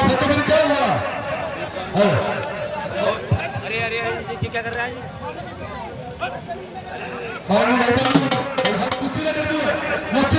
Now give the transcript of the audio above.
फतेह क्या हुआ? अरे अरे ये क्या कर रहा है? कुस्ती लगे तू मच्छी